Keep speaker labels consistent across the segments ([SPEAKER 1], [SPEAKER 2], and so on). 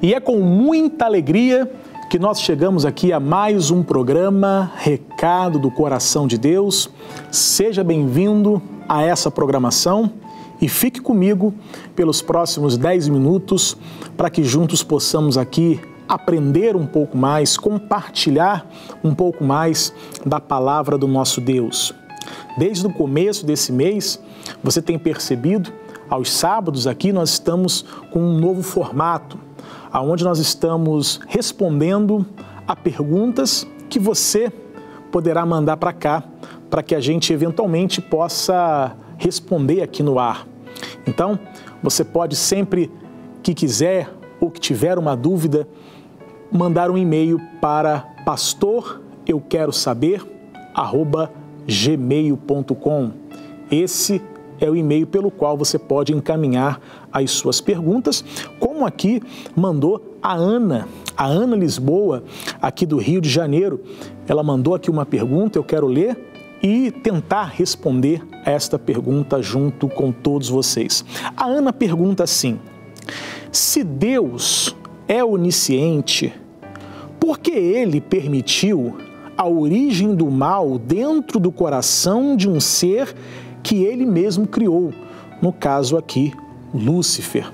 [SPEAKER 1] E é com muita alegria que nós chegamos aqui a mais um programa Recado do Coração de Deus. Seja bem-vindo a essa programação e fique comigo pelos próximos 10 minutos para que juntos possamos aqui aprender um pouco mais, compartilhar um pouco mais da palavra do nosso Deus. Desde o começo desse mês, você tem percebido, aos sábados aqui nós estamos com um novo formato, onde nós estamos respondendo a perguntas que você poderá mandar para cá, para que a gente eventualmente possa responder aqui no ar. Então, você pode sempre que quiser ou que tiver uma dúvida, mandar um e-mail para pastoreuquerosaber@gmail.com. Esse é o e-mail pelo qual você pode encaminhar as suas perguntas, como aqui mandou a Ana Lisboa, aqui do Rio de Janeiro. Ela mandou aqui uma pergunta, eu quero ler e tentar responder a esta pergunta junto com todos vocês. A Ana pergunta assim: se Deus é onisciente, por que Ele permitiu a origem do mal dentro do coração de um ser que Ele mesmo criou? No caso aqui, Lúcifer.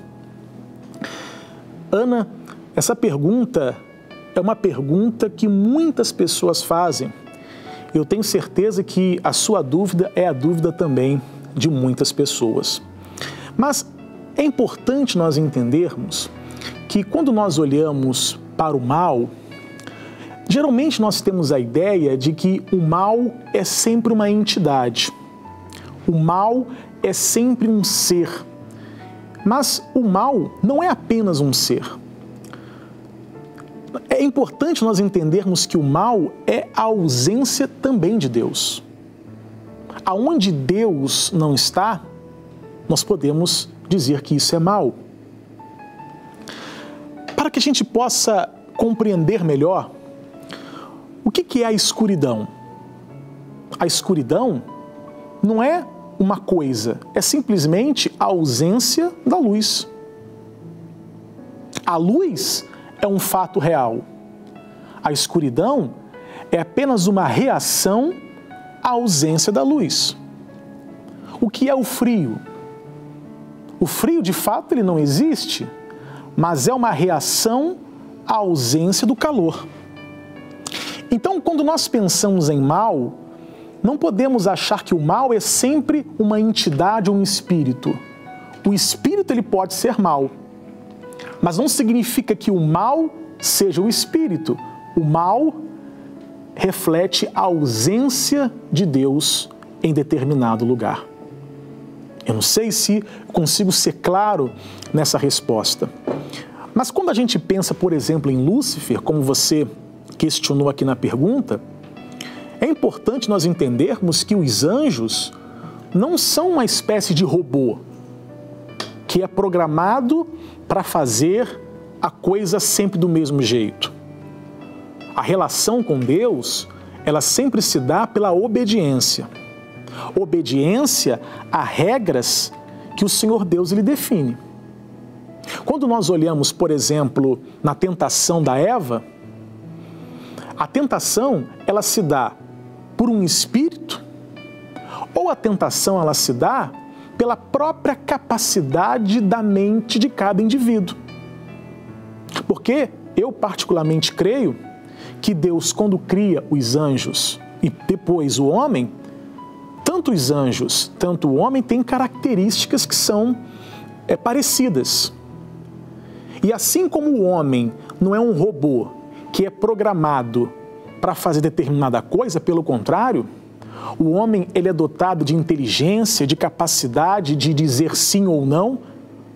[SPEAKER 1] Ana, essa pergunta é uma pergunta que muitas pessoas fazem. Eu tenho certeza que a sua dúvida é a dúvida também de muitas pessoas. Mas é importante nós entendermos que quando nós olhamos para o mal, geralmente nós temos a ideia de que o mal é sempre uma entidade. O mal é sempre um ser. Mas o mal não é apenas um ser. É importante nós entendermos que o mal é a ausência também de Deus. Aonde Deus não está, nós podemos dizer que isso é mal. Para que a gente possa compreender melhor, o que é a escuridão? A escuridão não é uma coisa, é simplesmente a ausência da luz. A luz é um fato real. A escuridão é apenas uma reação à ausência da luz. O que é o frio? O frio, de fato, ele não existe, mas é uma reação à ausência do calor. Então, quando nós pensamos em mal, não podemos achar que o mal é sempre uma entidade ou um espírito. O espírito ele pode ser mal, mas não significa que o mal seja o espírito. O mal reflete a ausência de Deus em determinado lugar. Eu não sei se consigo ser claro nessa resposta. Mas quando a gente pensa, por exemplo, em Lúcifer, como você questionou aqui na pergunta, é importante nós entendermos que os anjos não são uma espécie de robô que é programado para fazer a coisa sempre do mesmo jeito. A relação com Deus, ela sempre se dá pela obediência. Obediência a regras que o Senhor Deus lhe define. Quando nós olhamos, por exemplo, na tentação da Eva, a tentação, ela se dá por um espírito, ou a tentação ela se dá pela própria capacidade da mente de cada indivíduo. Porque eu particularmente creio que Deus, quando cria os anjos e depois o homem, tanto os anjos, tanto o homem têm características que são parecidas. E assim como o homem não é um robô que é programado para fazer determinada coisa, pelo contrário, o homem ele é dotado de inteligência, de capacidade de dizer sim ou não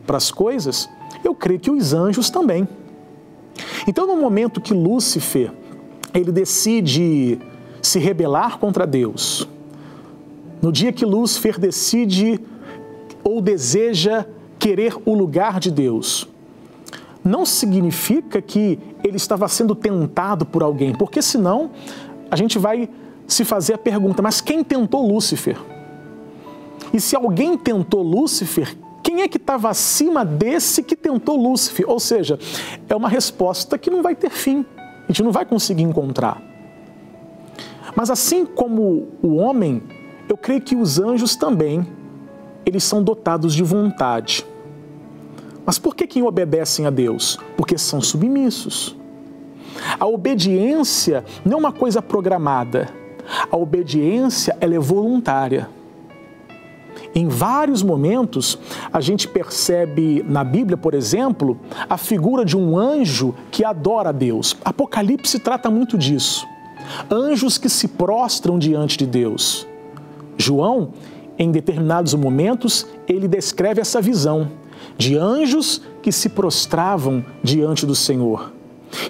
[SPEAKER 1] para as coisas. Eu creio que os anjos também. Então, no momento que Lúcifer ele decide se rebelar contra Deus, no dia que Lúcifer decide ou deseja querer o lugar de Deus, não significa que ele estava sendo tentado por alguém, porque senão a gente vai se fazer a pergunta, mas quem tentou Lúcifer? E se alguém tentou Lúcifer, Quem é que estava acima desse que tentou Lúcifer? Ou seja, é uma resposta que não vai ter fim. A gente não vai conseguir encontrar. Mas assim como o homem, eu creio que os anjos também, eles são dotados de vontade. Mas por que obedecem a Deus? Porque são submissos. A obediência não é uma coisa programada. A obediência, ela é voluntária. Em vários momentos, a gente percebe na Bíblia, por exemplo, a figura de um anjo que adora a Deus. Apocalipse trata muito disso. Anjos que se prostram diante de Deus. João, em determinados momentos, ele descreve essa visão de anjos que se prostravam diante do Senhor.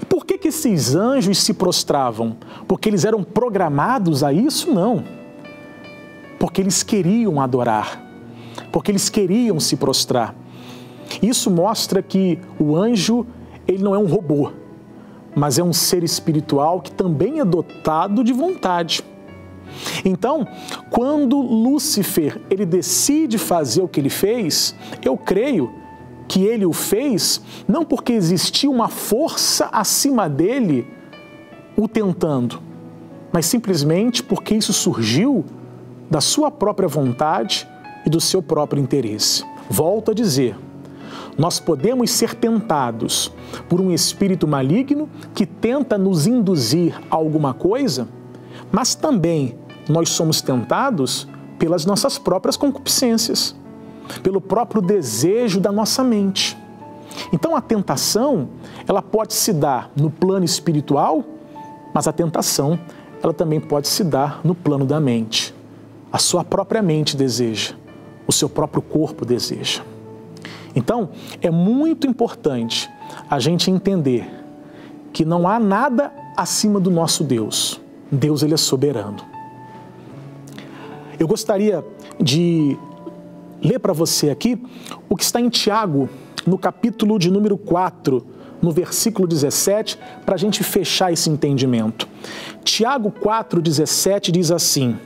[SPEAKER 1] E por que esses anjos se prostravam? Porque eles eram programados a isso? Não. Porque eles queriam adorar, porque eles queriam se prostrar. Isso mostra que o anjo, ele não é um robô, mas é um ser espiritual que também é dotado de vontade. Então, quando Lúcifer, ele decide fazer o que ele fez, eu creio que ele o fez não porque existia uma força acima dele o tentando, mas simplesmente porque isso surgiu da sua própria vontade e do seu próprio interesse. Volto a dizer, nós podemos ser tentados por um espírito maligno que tenta nos induzir a alguma coisa, mas também nós somos tentados pelas nossas próprias concupiscências, pelo próprio desejo da nossa mente. Então a tentação, ela pode se dar no plano espiritual, mas a tentação, ela também pode se dar no plano da mente. A sua própria mente deseja, o seu próprio corpo deseja. Então, é muito importante a gente entender que não há nada acima do nosso Deus. Deus, ele é soberano. Eu gostaria de ler para você aqui o que está em Tiago, no capítulo de número 4, no versículo 17, para a gente fechar esse entendimento. Tiago 4,17 diz assim: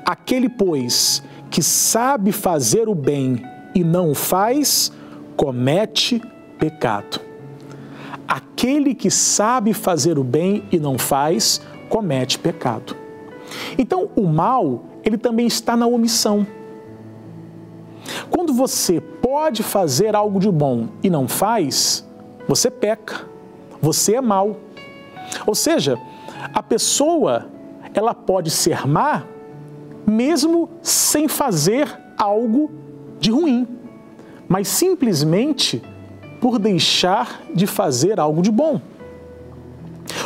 [SPEAKER 1] aquele, pois, que sabe fazer o bem e não o faz, comete pecado. Aquele que sabe fazer o bem e não faz, comete pecado. Então, o mal, ele também está na omissão. Quando você pode fazer algo de bom e não faz, você peca, você é mau. Ou seja, a pessoa, ela pode ser má, mesmo sem fazer algo de ruim, mas simplesmente por deixar de fazer algo de bom.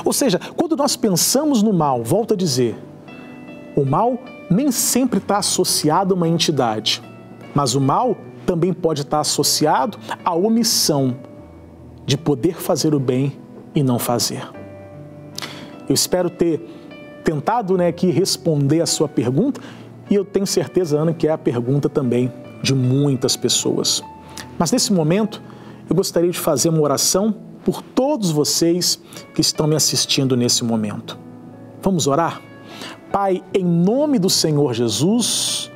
[SPEAKER 1] Ou seja, quando nós pensamos no mal, volto a dizer, o mal nem sempre está associado a uma entidade, mas o mal também pode estar associado à omissão de poder fazer o bem e não fazer. Eu espero ter tentado aqui responder a sua pergunta e eu tenho certeza, Ana, que é a pergunta também de muitas pessoas. Mas nesse momento, eu gostaria de fazer uma oração por todos vocês que estão me assistindo nesse momento. Vamos orar? Pai, em nome do Senhor Jesus,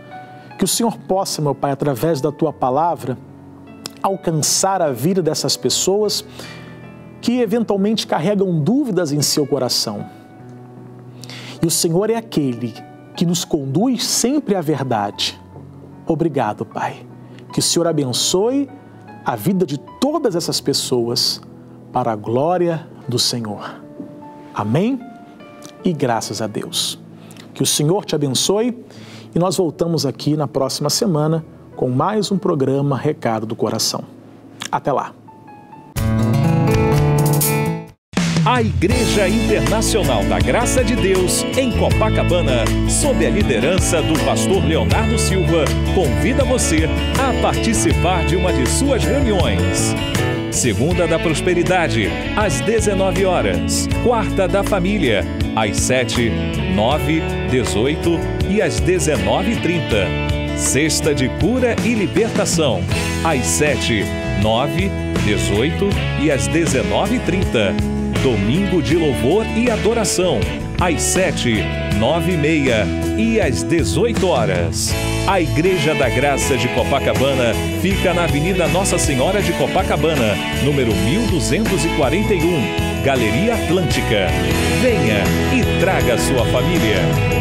[SPEAKER 1] que o Senhor possa, meu Pai, através da Tua palavra, alcançar a vida dessas pessoas que eventualmente carregam dúvidas em seu coração. E o Senhor é aquele que nos conduz sempre à verdade. Obrigado, Pai. Que o Senhor abençoe a vida de todas essas pessoas para a glória do Senhor. Amém? E graças a Deus. Que o Senhor te abençoe e nós voltamos aqui na próxima semana com mais um programa Recado do Coração. Até lá.
[SPEAKER 2] A Igreja Internacional da Graça de Deus, em Copacabana, sob a liderança do pastor Leonardo Silva, convida você a participar de uma de suas reuniões. Segunda da Prosperidade, às 19 horas. Quarta da Família, às 7, 9, 18 e às 19h30. Sexta de Cura e Libertação, às 7, 9, 18 e às 19h30. Domingo de Louvor e Adoração, às 7, 9h30 e às 18 horas. A Igreja da Graça de Copacabana fica na Avenida Nossa Senhora de Copacabana, número 1241, Galeria Atlântica. Venha e traga sua família.